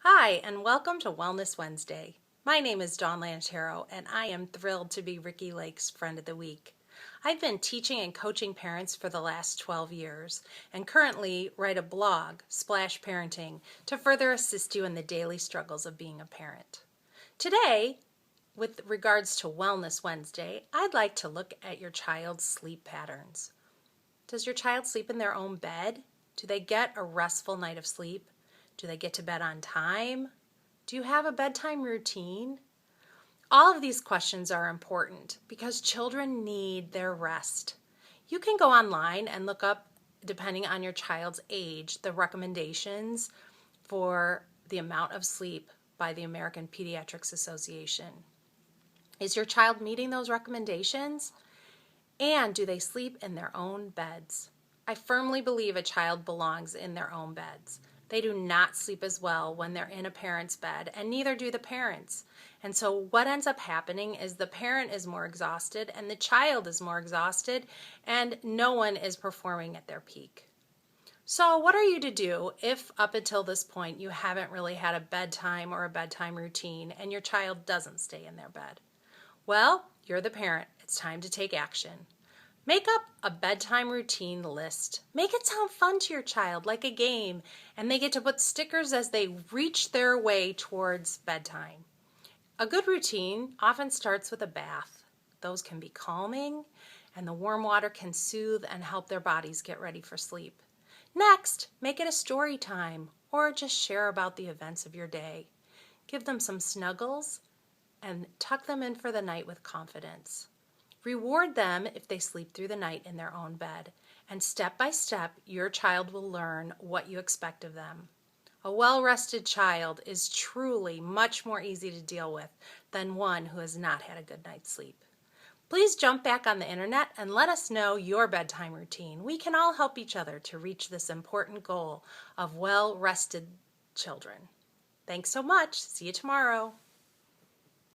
Hi, and welcome to Wellness Wednesday. My name is Dawn Lantero, and I am thrilled to be Ricky Lake's Friend of the Week. I've been teaching and coaching parents for the last 12 years and currently write a blog, Splash Parenting, to further assist you in the daily struggles of being a parent. Today, with regards to Wellness Wednesday, I'd like to look at your child's sleep patterns. Does your child sleep in their own bed? Do they get a restful night of sleep? Do they get to bed on time? Do you have a bedtime routine? All of these questions are important because children need their rest. You can go online and look up, depending on your child's age, the recommendations for the amount of sleep by the American Pediatrics Association. Is your child meeting those recommendations? And do they sleep in their own beds? I firmly believe a child belongs in their own beds. They do not sleep as well when they're in a parent's bed, and neither do the parents. And so what ends up happening is the parent is more exhausted and the child is more exhausted, and no one is performing at their peak. So what are you to do if up until this point you haven't really had a bedtime or a bedtime routine and your child doesn't stay in their bed? Well, you're the parent. It's time to take action. Make up a bedtime routine list. Make it sound fun to your child, like a game, and they get to put stickers as they reach their way towards bedtime. A good routine often starts with a bath. Those can be calming, and the warm water can soothe and help their bodies get ready for sleep. Next, make it a story time, or just share about the events of your day. Give them some snuggles and tuck them in for the night with confidence. Reward them if they sleep through the night in their own bed, and step by step, your child will learn what you expect of them. A well-rested child is truly much more easy to deal with than one who has not had a good night's sleep. Please jump back on the internet and let us know your bedtime routine. We can all help each other to reach this important goal of well-rested children. Thanks so much. See you tomorrow.